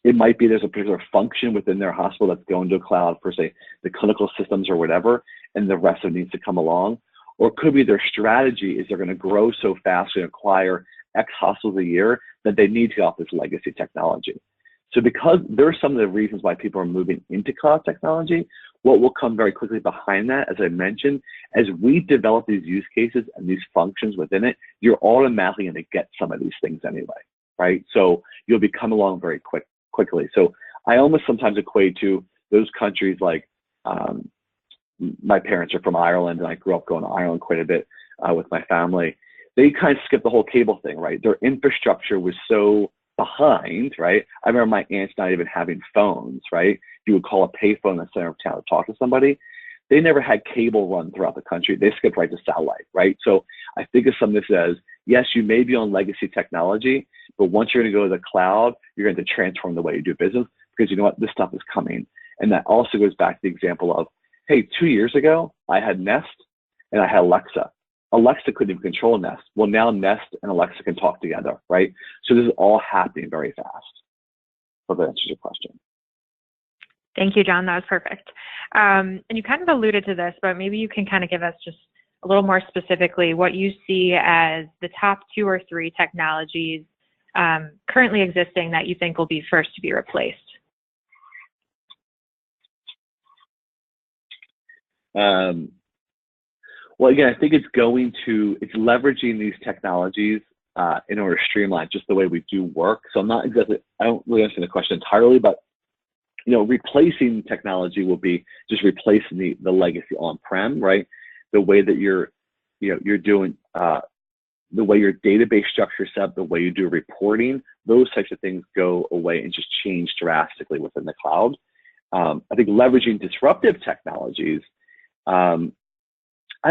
It might be there's a particular function within their hospital that's going to a cloud for, say, the clinical systems or whatever, and the rest of it needs to come along. Or it could be their strategy is they're going to grow so fast and acquire X hospitals a year that they need to get off this legacy technology. So because there are some of the reasons why people are moving into cloud technology, what will come very quickly behind that, as I mentioned, as we develop these use cases and these functions within it, you're automatically going to get some of these things anyway, right? So you'll be coming along very quickly. So I almost sometimes equate to those countries like, my parents are from Ireland, and I grew up going to Ireland quite a bit with my family. They kind of skipped the whole cable thing, right? Their infrastructure was so behind, right? I remember my aunt's not even having phones, right? You would call a payphone in the center of town to talk to somebody. They never had cable run throughout the country. They skipped right to satellite, right? So I think of some of this as, yes, you may be on legacy technology, but once you're going to go to the cloud, you're going to transform the way you do business, because you know what? This stuff is coming. And that also goes back to the example of, hey, 2 years ago, I had Nest and I had Alexa. Alexa couldn't even control Nest. Well, now Nest and Alexa can talk together, right? So this is all happening very fast. Hope that answers your question. Thank you, John. That was perfect. And you kind of alluded to this, but maybe you can kind of give us just a little more specifically what you see as the top 2 or 3 technologies currently existing that you think will be first to be replaced. Well, again, I think it's leveraging these technologies in order to streamline just the way we do work. So I don't really understand the question entirely, but replacing technology will be just replacing the legacy on-prem, right? The way that you're doing, the way your database structure is set up, the way you do reporting, those types of things go away and just change drastically within the cloud. I think leveraging disruptive technologies, I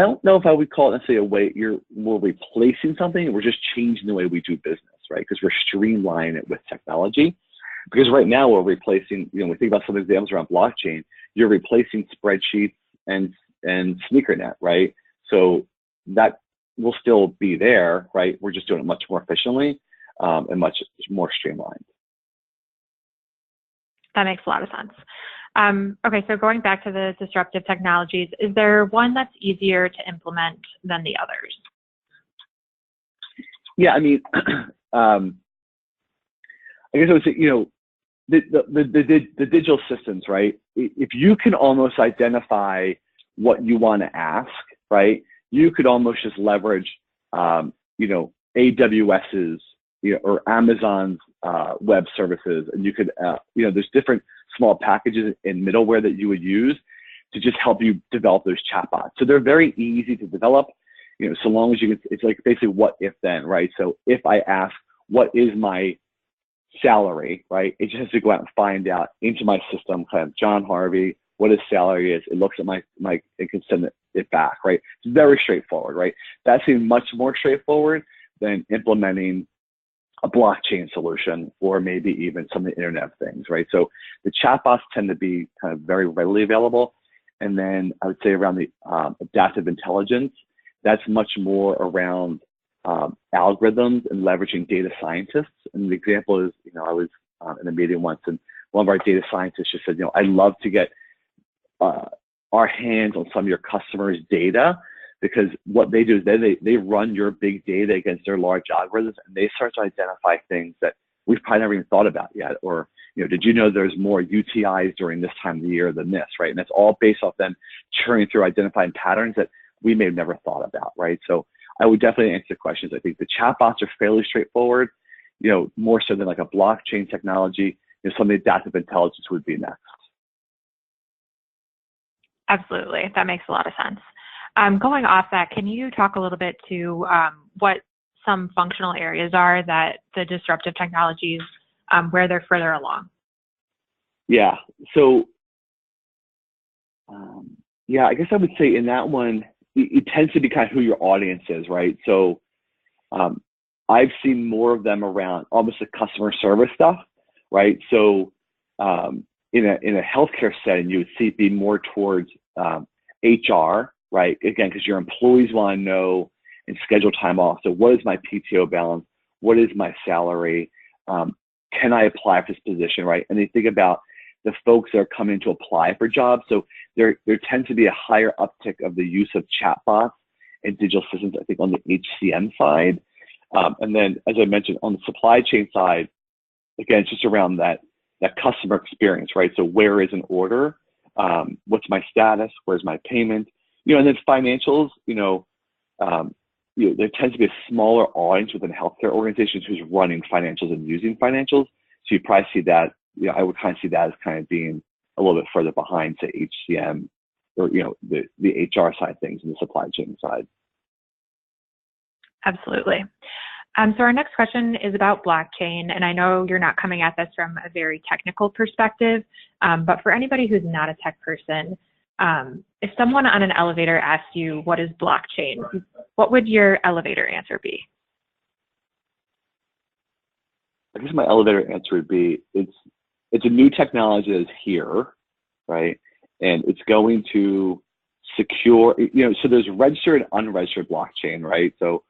don't know if I would call it necessarily a way we're replacing something. We're just changing the way we do business, right? Because we're streamlining it with technology. Because right now we're replacing, we think about some examples around blockchain, you're replacing spreadsheets and SneakerNet, right? So that will still be there, right? We're just doing it much more efficiently and much more streamlined. That makes a lot of sense. Okay, so going back to the disruptive technologies, is there one that's easier to implement than the others? Yeah, I mean, I guess I would say, the digital systems, right? If you can almost identify what you want to ask, right? You could almost just leverage, AWS's, or Amazon's web services, and you could, there's different small packages and middleware that you would use to just help you develop those chatbots. So they're very easy to develop, so long as it's like basically what if then, right? So if I ask, what is my salary, right? It just has to go out and find out into my system, kind of John Harvey, what his salary is. It looks at it can send it back, right? It's very straightforward, right? That seems much more straightforward than implementing a blockchain solution or maybe even some of the Internet of Things, right? So the chatbots tend to be kind of very readily available. And then I would say around the adaptive intelligence, that's much more around algorithms and leveraging data scientists. And the example is, I was in a meeting once, and one of our data scientists just said, I'd love to get our hands on some of your customers' data, because what they do is they run your big data against their large algorithms, and they start to identify things that we've probably never even thought about yet. Or, did you know there's more UTIs during this time of the year than this, right? And that's all based off them churning through identifying patterns that we may have never thought about, right? So I would definitely answer the questions. I think the chatbots are fairly straightforward, more so than like a blockchain technology. Some of the adaptive intelligence would be next. Absolutely, that makes a lot of sense. Going off that, can you talk a little bit to what some functional areas are that the disruptive technologies, where they're further along? Yeah, so I guess I would say in that one, it tends to be kind of who your audience is, right? So I've seen more of them around almost the customer service stuff, right? So in a healthcare setting, you would see it be more towards HR, right? Again, because your employees want to know and schedule time off. So what is my PTO balance? What is my salary? can I apply for this position, right? And they think about the folks that are coming to apply for jobs. So there tends to be a higher uptick of the use of chatbots and digital systems, I think, on the HCM side. And then, as I mentioned, on the supply chain side, again, it's just around that customer experience, right? So where is an order? What's my status? Where's my payment? And then financials, there tends to be a smaller audience within healthcare organizations who's running financials and using financials. So you probably see that, I would kind of see that as kind of being a little bit further behind, say, HCM or, the HR side of things and the supply chain side. Absolutely. So our next question is about blockchain, and I know you're not coming at this from a very technical perspective, but for anybody who's not a tech person, if someone on an elevator asked you, what is blockchain, what would your elevator answer be? I guess my elevator answer would be, it's a new technology that is here, right? And it's going to secure, so there's registered and unregistered blockchain, right? So,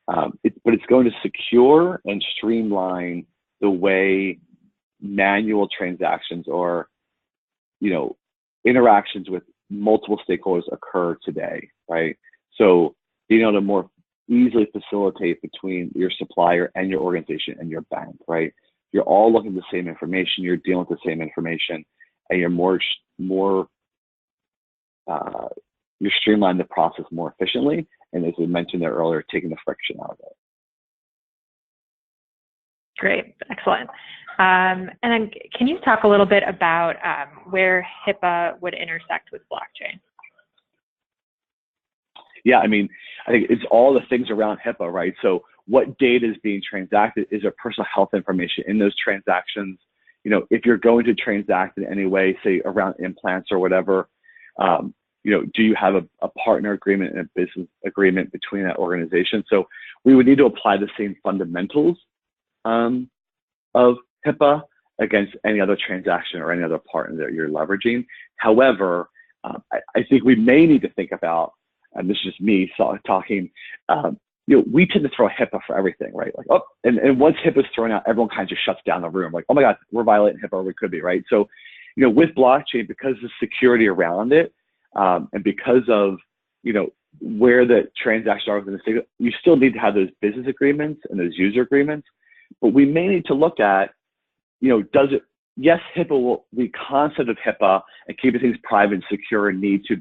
but it's going to secure and streamline the way manual transactions or, interactions with multiple stakeholders occur today, right? So being able to more easily facilitate between your supplier and your organization and your bank, right? You're all looking at the same information, you're dealing with the same information, and you're you're streamlining the process more efficiently. And as we mentioned there earlier, taking the friction out of it. Great, excellent. And then can you talk a little bit about where HIPAA would intersect with blockchain? Yeah, I think it's all the things around HIPAA, right? So what data is being transacted? Is there personal health information in those transactions? If you're going to transact in any way, say around implants or whatever, do you have a partner agreement and a business agreement between that organization? So we would need to apply the same fundamentals of HIPAA against any other transaction or any other partner that you're leveraging. However, I think we may need to think about, and this is just me talking, we tend to throw HIPAA for everything, right? Like, and once HIPAA is thrown out, everyone kind of just shuts down the room. Like, oh my God, we're violating HIPAA, or we could be, right? So, with blockchain, because of the security around it, and because of, where the transactions are within the state, you still need to have those business agreements and those user agreements. But we may need to look at, yes, the concept of HIPAA and keeping things private and secure need to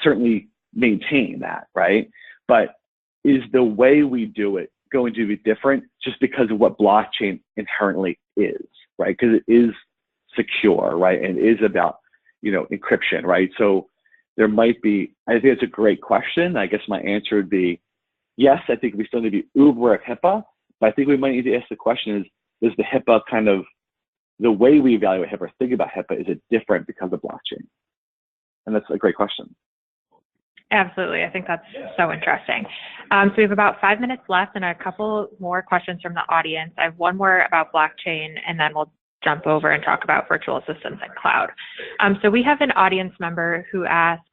certainly maintain that, right? But is the way we do it going to be different just because of what blockchain inherently is, right? Because it is secure, right? And it is about, encryption, right? So there might be, I think it's a great question. I guess my answer would be, yes, I think we still need to be uber at HIPAA, but I think we might need to ask the question is the HIPAA kind of, the way we evaluate HIPAA or think about HIPAA, is it different because of blockchain? And that's a great question. Absolutely. I think that's so interesting. So we have about 5 minutes left and a couple more questions from the audience. I have one more about blockchain, and then we'll jump over and talk about virtual assistants and cloud. So we have an audience member who asks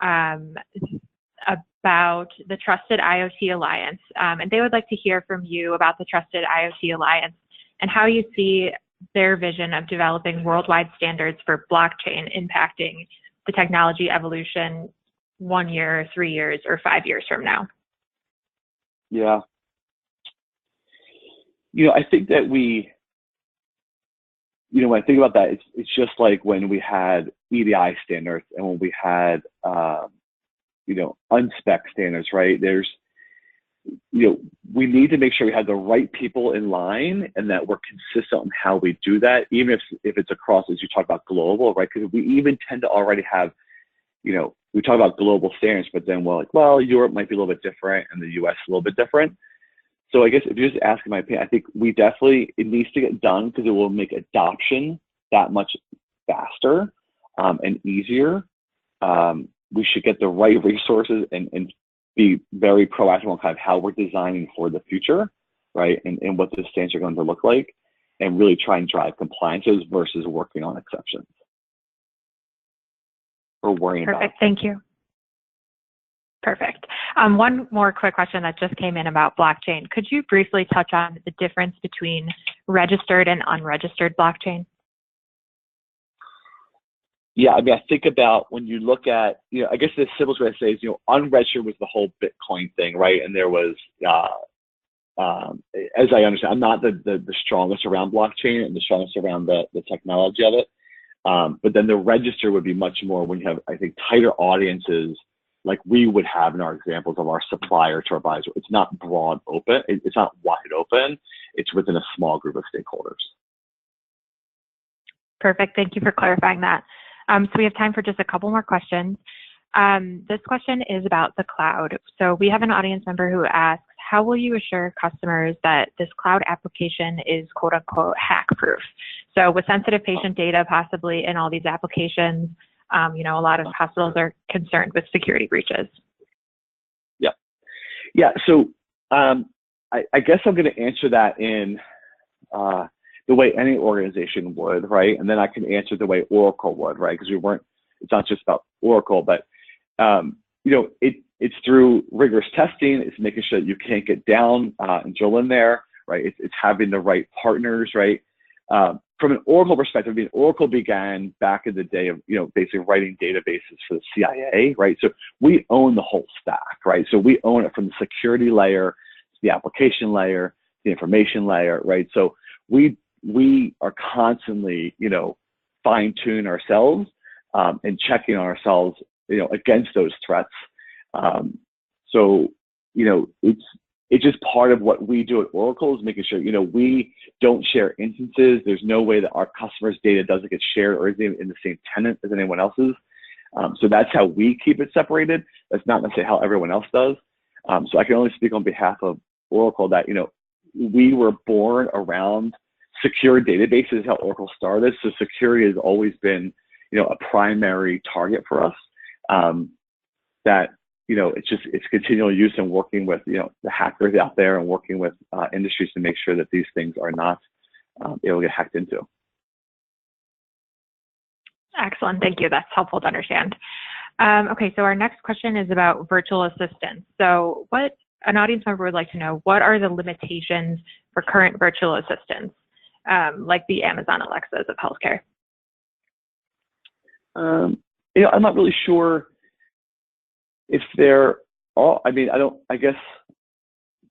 about the Trusted IoT Alliance, and they would like to hear from you about the Trusted IoT Alliance and how you see their vision of developing worldwide standards for blockchain impacting the technology evolution 1 year, 3 years, or 5 years from now. Yeah. I think that when I think about that, it's just like when we had EDI standards and when we had, unspec standards, right? We need to make sure we have the right people in line and that we're consistent on how we do that, even if it's across, as you talk about, global, right? Because we even tend to already have, we talk about global standards, but then we're like, well, Europe might be a little bit different and the US a little bit different. So I guess if you're just asking my opinion, I think it needs to get done because it will make adoption that much faster and easier. We should get the right resources and be very proactive on kind of how we're designing for the future, right? And what the standards are going to look like, and really try and drive compliances versus working on exceptions or worrying about. Perfect. Thank you. Perfect. One more quick question that just came in about blockchain. Could you briefly touch on the difference between registered and unregistered blockchain? Yeah, I mean, I think about when you look at, I guess the simplest way to say is, unregistered was the whole Bitcoin thing, right? And there was, as I understand, I'm not the strongest around blockchain and the strongest around the technology of it. But then the register would be much more when you have, I think, tighter audiences like we would have in our examples of our supplier to our buyers. It's not broad open. It's not wide open. It's within a small group of stakeholders. Perfect. Thank you for clarifying that. So we have time for just a couple more questions. This question is about the cloud. So we have an audience member who asks, how will you assure customers that this cloud application is quote unquote hack proof? So with sensitive patient data possibly in all these applications, a lot of hospitals are concerned with security breaches. Yeah. So I guess I'm going to answer that in the way any organization would, right? And then I can answer the way Oracle would, right? Because it's not just about Oracle, but it's through rigorous testing. It's making sure that you can't get down and drill in there, right? It's having the right partners, right? From an Oracle perspective, Oracle began back in the day of, basically writing databases for the CIA, right? So we own the whole stack, right? So we own it from the security layer, to the application layer, the information layer, right? So we are constantly, fine-tune ourselves and checking on ourselves, against those threats. It's just part of what we do at Oracle is making sure, we don't share instances. There's no way that our customers' data doesn't get shared or isn't in the same tenant as anyone else's. So that's how we keep it separated. That's not necessarily how everyone else does. So I can only speak on behalf of Oracle that, we were born around secure databases, how Oracle started. So security has always been, a primary target for us. It's continual use and working with, the hackers out there and working with industries to make sure that these things are not able to get hacked into. Excellent. Thank you. That's helpful to understand. Okay, so our next question is about virtual assistants. So what an audience member would like to know, what are the limitations for current virtual assistants, like the Amazon Alexas of healthcare? I'm not really sure if they're all, I guess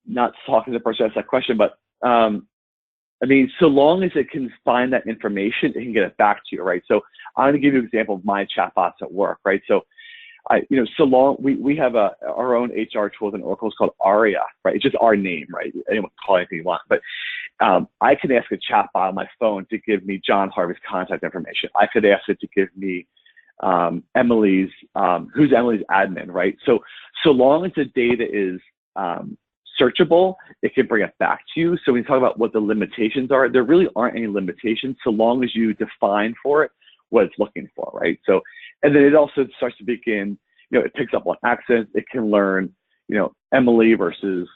not talking to the person who asked that question, but so long as it can find that information, it can get it back to you, right? So I'm going to give you an example of my chatbots at work, right? So we have our own HR tools in Oracle. It's called ARIA, right? It's just our name, right? Anyone can call it anything you want, but I can ask a chatbot on my phone to give me John Harvey's contact information. I could ask it to give me Emily's, who's Emily's admin, right? So long as the data is searchable, it can bring it back to you. So when you talk about what the limitations are, there really aren't any limitations so long as you define for it what it's looking for, right? So, and then it also starts to begin, it picks up on accents. It can learn, Emily versus,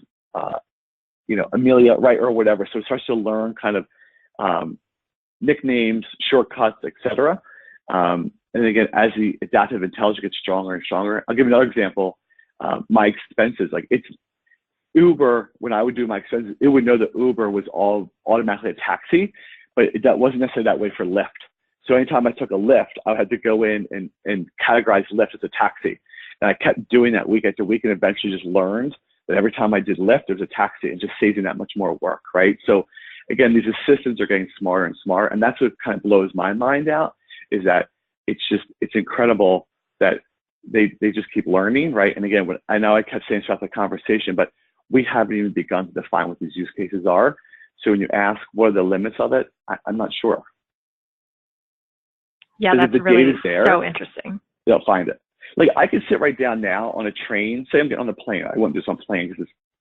Amelia, right, or whatever. So it starts to learn kind of nicknames, shortcuts, etc. And again, as the adaptive intelligence gets stronger and stronger, I'll give you another example. My expenses, like it's Uber, when I would do my expenses, it would know that Uber was all automatically a taxi, but that wasn't necessarily that way for Lyft. So anytime I took a Lyft, I had to go in and categorize Lyft as a taxi. And I kept doing that week after week and eventually just learned that every time I did Lyft, there was a taxi and just saving that much more work, right? So again, these assistants are getting smarter and smarter. And that's what kind of blows my mind out is that it's incredible that they just keep learning, right? And again, I know I kept saying throughout the conversation, but we haven't even begun to define what these use cases are. So when you ask what are the limits of it, I'm not sure. Yeah, that's really so interesting. They'll find it. Like I could sit right down now on a train, say I'm getting on the plane. I wouldn't do this on plane,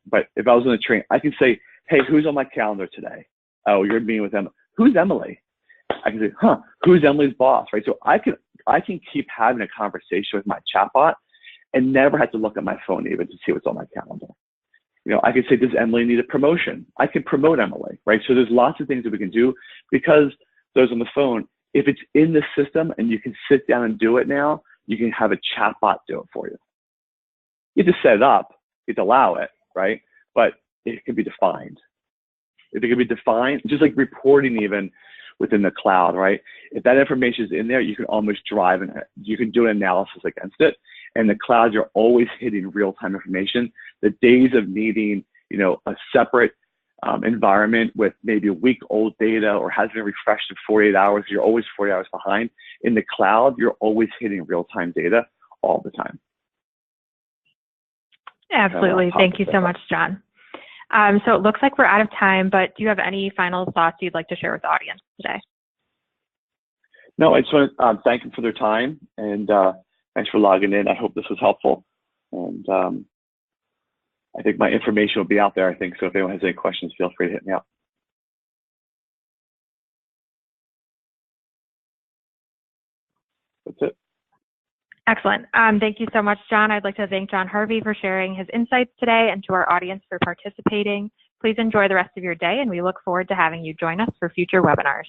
but if I was on a train, I can say, hey, who's on my calendar today? Oh, you're meeting with Emily. Who's Emily? I can say, who's Emily's boss, right? So I can keep having a conversation with my chatbot and never have to look at my phone even to see what's on my calendar. I can say, does Emily need a promotion? I can promote Emily, right? So there's lots of things that we can do because those on the phone, if it's in the system and you can sit down and do it now, you can have a chatbot do it for you. You just set it up, you'd allow it, right? But it can be defined. If it can be defined, just like reporting even within the cloud, right? If that information is in there, you can almost drive and you can do an analysis against it. And the cloud, you're always hitting real-time information. The days of needing, a separate environment with maybe a week-old data or hasn't been refreshed in 48 hours, you're always 40 hours behind. In the cloud, you're always hitting real-time data all the time. Absolutely. Thank you so much, John. So it looks like we're out of time, but do you have any final thoughts you'd like to share with the audience today? No, I just want to thank them for their time, and thanks for logging in. I hope this was helpful. And I think my information will be out there, so if anyone has any questions, feel free to hit me up. That's it. Excellent. Thank you so much, John. I'd like to thank John Harvey for sharing his insights today and to our audience for participating. Please enjoy the rest of your day, and we look forward to having you join us for future webinars.